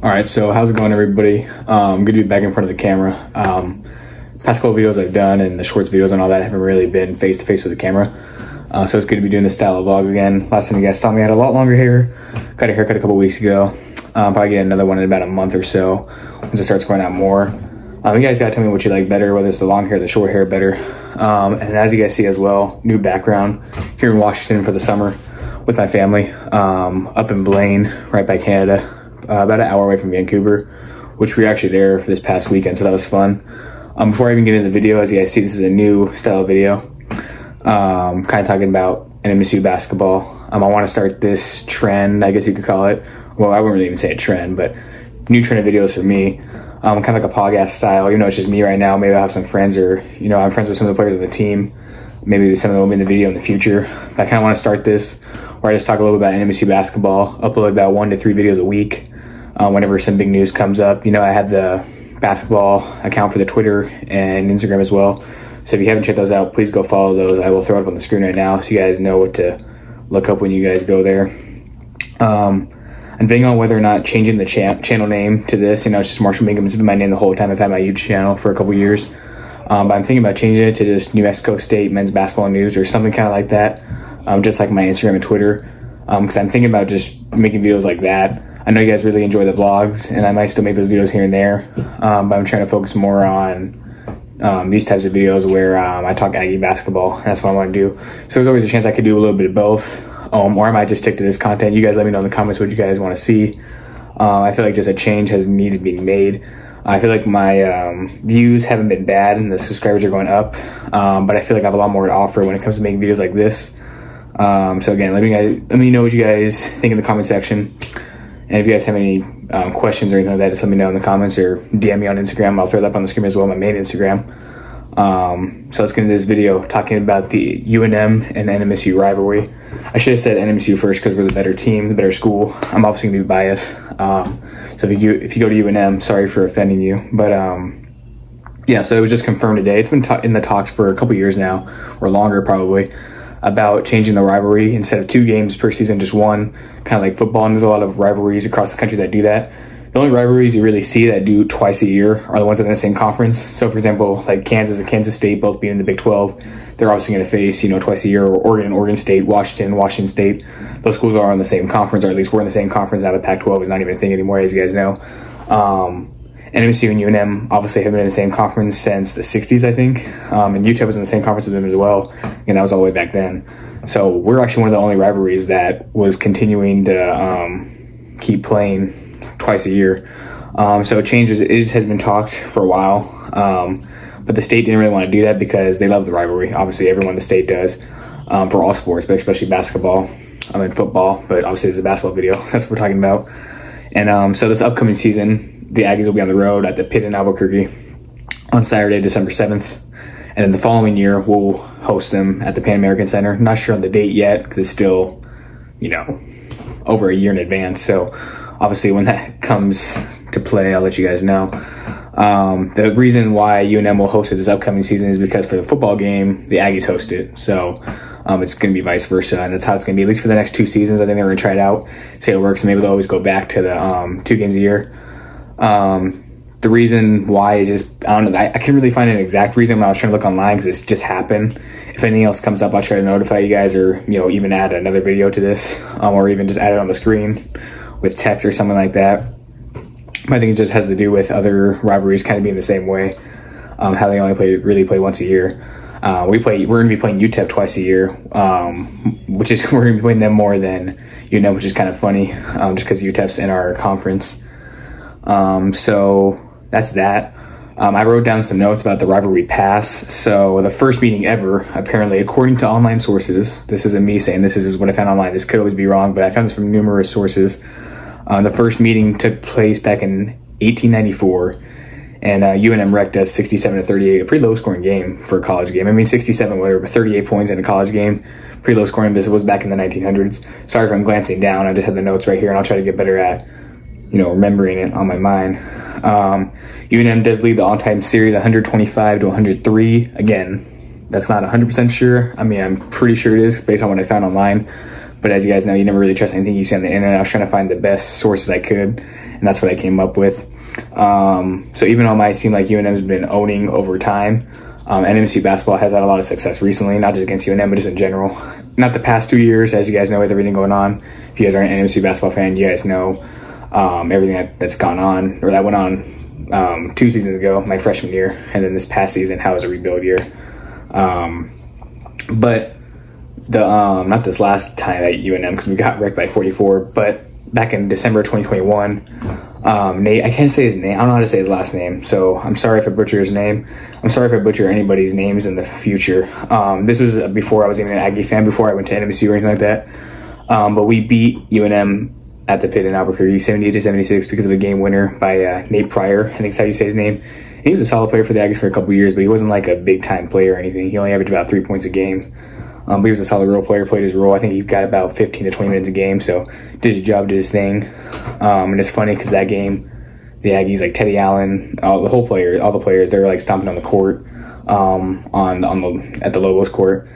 All right, so how's it going, everybody? Good to be back in front of the camera. Past couple videos I've done and the shorts videos and all that haven't really been face to face with the camera. So it's good to be doing this style of vlogs again. Last time you guys saw me, I had a lot longer hair. Got a haircut a couple weeks ago. Probably get another one in about a month or so once it starts going out more. You guys gotta tell me what you like better, whether it's the long hair or the short hair better. And as you guys see as well, new background here in Washington for the summer with my family, up in Blaine, right by Canada, about an hour away from Vancouver, which we were actually there for this past weekend, so that was fun. Before I even get into the video, as you guys see, this is a new style of video, kind of talking about NMSU basketball. I want to start this trend, I guess you could call it. Well, I wouldn't really even say a trend, but new trend of videos for me. Kind of like a podcast style, it's just me right now. Maybe I'll have some friends, or, I'm friends with some of the players on the team. Maybe some of them will be in the video in the future. I kind of want to start this where I just talk a little bit about NMSU basketball, upload about 1 to 3 videos a week. Whenever some big news comes up. I have the basketball account for the Twitter and Instagram as well. So if you haven't checked those out, please go follow those. I will throw it up on the screen right now so you guys know what to look up when you guys go there. I'm thinking on whether or not changing the channel name to this. It's just Marshall Bingham. It's been my name the whole time. I've had my YouTube channel for a couple years. But I'm thinking about changing it to just New Mexico State Men's Basketball News or something kind of like that. Just like my Instagram and Twitter. Because I'm thinking about just making videos like that. I know you guys really enjoy the vlogs, and I might still make those videos here and there, but I'm trying to focus more on these types of videos where I talk Aggie basketball, and that's what I want to do. So there's always a chance I could do a little bit of both, or I might just stick to this content. You guys let me know in the comments what you guys want to see. I feel like just a change has needed to be made. I feel like my views haven't been bad, and the subscribers are going up, but I feel like I have a lot more to offer when it comes to making videos like this. So again, let me know what you guys think in the comment section. And if you guys have any questions or anything like that, just let me know in the comments or DM me on Instagram. I'll throw that up on the screen as well, my main Instagram. So let's get into this video talking about the UNM and NMSU rivalry. I should have said NMSU first because we're the better team, the better school. I'm obviously going to be biased. So if you go to UNM, sorry for offending you. But yeah, so it was just confirmed today. It's been in the talks for a couple years now, or longer probably, about changing the rivalry. Instead of 2 games per season, just 1, kind of like football. And there's a lot of rivalries across the country that do that. The only rivalries you really see that do twice a year are the ones that are in the same conference. So for example, like Kansas and Kansas State both being in the Big 12, they're obviously going to face, twice a year. Or Oregon, Oregon State, Washington State. Those schools are in the same conference, or at least we're in the same conference now. The Pac-12 is not even a thing anymore, as you guys know. NMSU and UNM obviously have been in the same conference since the 60s, I think. And UTEP was in the same conference with them as well. And that was all the way back then. So we're actually one of the only rivalries that was continuing to keep playing twice a year. So it changes. It just has been talked for a while. But the state didn't really want to do that because they love the rivalry. Obviously, everyone in the state does, for all sports, but especially basketball. Football, but obviously it's a basketball video. That's what we're talking about. And so this upcoming season, the Aggies will be on the road at the Pit in Albuquerque on Saturday, December 7th. And then the following year, we'll host them at the Pan American Center. Not sure on the date yet because it's still, over a year in advance. So obviously when that comes to play, I'll let you guys know. The reason why UNM will host it this upcoming season is because for the football game, the Aggies host it. So it's going to be vice versa, and that's how it's going to be, at least for the next 2 seasons. I think they're going to try it out, see how it works, and maybe they'll always go back to the 2 games a year. The reason why is just, I don't know, I can't really find an exact reason when I was trying to look online because it's just happened. If anything else comes up, I'll try to notify you guys, or, even add another video to this, or even just add it on the screen with text or something like that. I think it just has to do with other rivalries kind of being the same way, how they only really play once a year. We're going to be playing UTEP twice a year, which is, we're going to be playing them more than UNM, which is kind of funny, just because UTEP's in our conference. So that's that. I wrote down some notes about the rivalry pass. So the first meeting ever, apparently, according to online sources, this isn't me saying this is what I found online. This could always be wrong, but I found this from numerous sources. The first meeting took place back in 1894, and UNM wrecked us 67-38, a pretty low scoring game for a college game. 67, whatever, but 38 points in a college game. Pretty low scoring. This was back in the 1900s. Sorry if I'm glancing down. I just have the notes right here, and I'll try to get better at remembering it on my mind. UNM does lead the all-time series 125-103. Again, that's not 100% sure. I'm pretty sure it is based on what I found online. But as you guys know, you never really trust anything you see on the internet. I was trying to find the best sources I could. and that's what I came up with. So even though it might seem like UNM's been owning over time, NMC basketball has had a lot of success recently, not just against UNM, but just in general. Not the past 2 years, as you guys know, with everything going on. If you guys are an NMC basketball fan, you guys know everything that's gone on, or that went on 2 seasons ago, my freshman year, and then this past season, how it was a rebuild year. But the not this last time at UNM, because we got wrecked by 44, but back in December 2021, Nate, I can't say his name. I don't know how to say his last name, so I'm sorry if I butcher his name. I'm sorry if I butcher anybody's names in the future. This was before I was even an Aggie fan, before I went to NMSU or anything like that. But we beat UNM at the Pit in Albuquerque, 78-76, because of a game winner by Nate Pryor, I think is how you say his name. And he was a solid player for the Aggies for a couple years, but he wasn't like a big-time player or anything. He only averaged about 3 points a game. But he was a solid role player, played his role. I think he got about 15 to 20 minutes a game, so did his job, did his thing. And it's funny because that game, the Aggies, like Teddy Allen, all the players, they were like stomping on the court, at the Lobos court.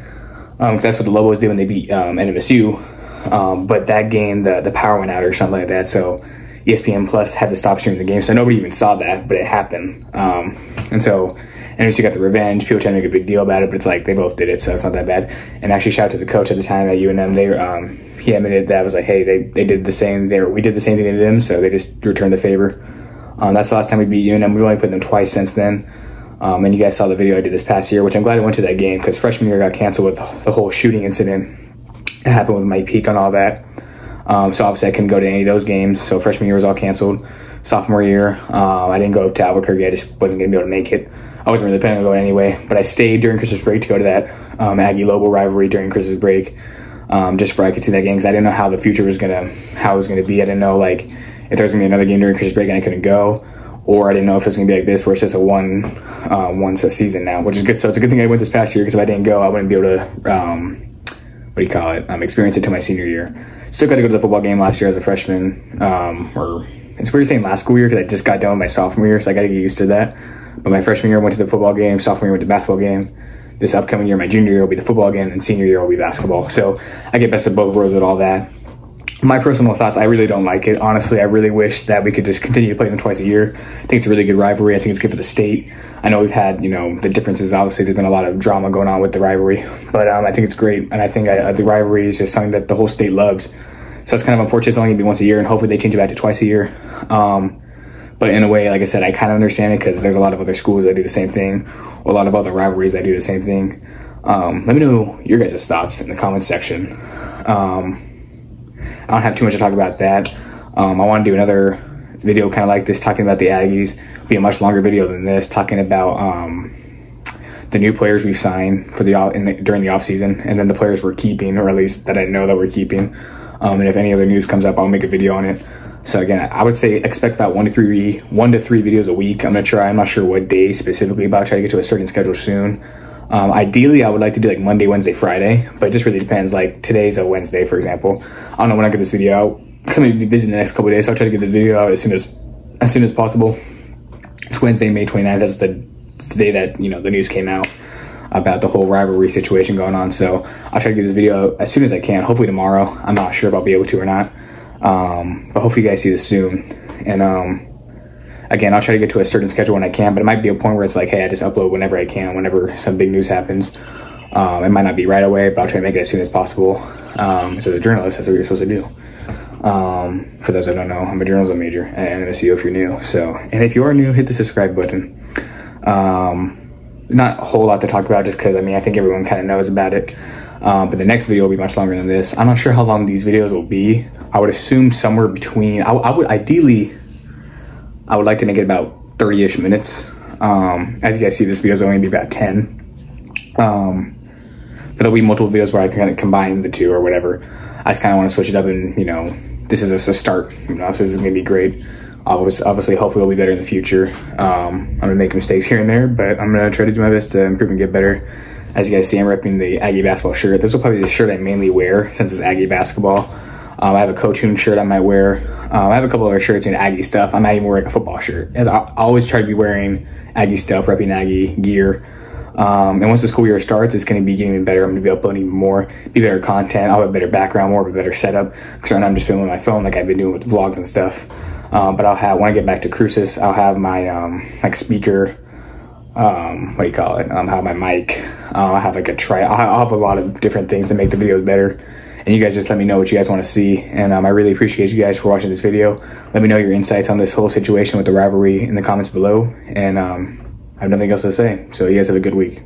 Because that's what the Lobos did when they beat NMSU. But that game, the power went out or something like that, so ESPN Plus had to stop streaming the game, so nobody even saw that, but it happened. And so NMSU got the revenge. People trying to make a big deal about it, but it's like they both did it, so it's not that bad. And actually, shout out to the coach at the time at UNM. He admitted that, was like, hey, they did the same. We did the same thing to them, so they just returned the favor. That's the last time we beat UNM. We've only played them twice since then. And you guys saw the video I did this past year, which I'm glad I went to that game, because freshman year got canceled with the whole shooting incident. It happened with Mike Peake and all that. So obviously I couldn't go to any of those games. So freshman year was all canceled. Sophomore year, I didn't go to Albuquerque. I just wasn't going to be able to make it. I wasn't really planning on going anyway, but I stayed during Christmas break to go to that Aggie-Lobo rivalry during Christmas break, just for I could see that game, because I didn't know how the future was gonna be. I didn't know like if there was gonna be another game during Christmas break and I couldn't go, or I didn't know if it was gonna be like this, where it's just a once a season now, which is good. So it's a good thing I went this past year, because if I didn't go, I wouldn't be able to experience it till my senior year. Still got to go to the football game last year as a freshman, or it's weird saying last school year, because I just got done with my sophomore year, so I got to get used to that. But my freshman year I went to the football game, sophomore year went to basketball game. This upcoming year, my junior year, will be the football game, and senior year will be basketball. So I get best of both worlds with all that. My personal thoughts, I really don't like it. Honestly, I really wish that we could just continue to play them twice a year. I think it's a really good rivalry. I think it's good for the state. I know we've had, the differences. Obviously, there's been a lot of drama going on with the rivalry. But I think it's great, and I think the rivalry is just something that the whole state loves. So it's kind of unfortunate it's only going to be once a year, and hopefully they change it back to twice a year. But in a way, like I said, I kind of understand it, because there's a lot of other schools that do the same thing, or a lot of other rivalries that do the same thing. Let me know your guys' thoughts in the comments section. I don't have too much to talk about that. I want to do another video kind of like this, talking about the Aggies. It'll be a much longer video than this, talking about the new players we've signed for during the off season, and then the players we're keeping, or at least that I know that we're keeping. And if any other news comes up, I'll make a video on it. So again, I would say expect about 1 to 3 videos a week. I'm not sure what day specifically, but I'll try to get to a certain schedule soon. Ideally, I would like to do like Monday, Wednesday, Friday, but it just really depends. Like today's a Wednesday, for example. I don't know when I get this video out. I'm gonna be busy the next couple of days, so I'll try to get the video out as soon as possible. It's Wednesday, May 29th. That's the day that the news came out about the whole rivalry situation going on. So I'll try to get this video out as soon as I can. Hopefully tomorrow. I'm not sure if I'll be able to or not. But hopefully you guys see this soon. And again, I'll try to get to a certain schedule when I can, but it might be a point where it's like, hey, I just upload whenever I can, whenever some big news happens. It might not be right away, but I'll try to make it as soon as possible. So as a journalist, that's what you're supposed to do. For those that don't know, I'm a journalism major at NMSU if you're new. So, and if you are new, hit the subscribe button. Not a whole lot to talk about, just because I think everyone kind of knows about it. But the next video will be much longer than this. I'm not sure how long these videos will be. I would assume somewhere between, I would like to make it about 30-ish minutes. As you guys see, this video is only going to be about 10. But there'll be multiple videos where I can kind of combine the two or whatever. I just kind of want to switch it up, and this is just a start. So this is going to be great. Obviously, hopefully it'll be better in the future. I'm going to make mistakes here and there, but I'm going to try to do my best to improve and get better. As you guys see, I'm repping the Aggie basketball shirt. This will probably be the shirt I mainly wear since it's Aggie basketball. I have a Coach shirt I might wear. I have a couple other shirts in Aggie stuff. I might even wear like a football shirt. As I always try to be wearing Aggie stuff, repping Aggie gear. And once the school year starts, it's going to be getting better. I'm going to be uploading more, be better content. I'll have a better background, more of a better setup. Because right now I'm just filming my phone like I've been doing with vlogs and stuff. But I'll have, when I get back to Cruces, I'll have my like speaker, what do you call it? I'll have my mic. I'll have like I'll have a lot of different things to make the videos better. And you guys just let me know what you guys want to see. And I really appreciate you guys for watching this video. Let me know your insights on this whole situation with the rivalry in the comments below. And I have nothing else to say. So you guys have a good week.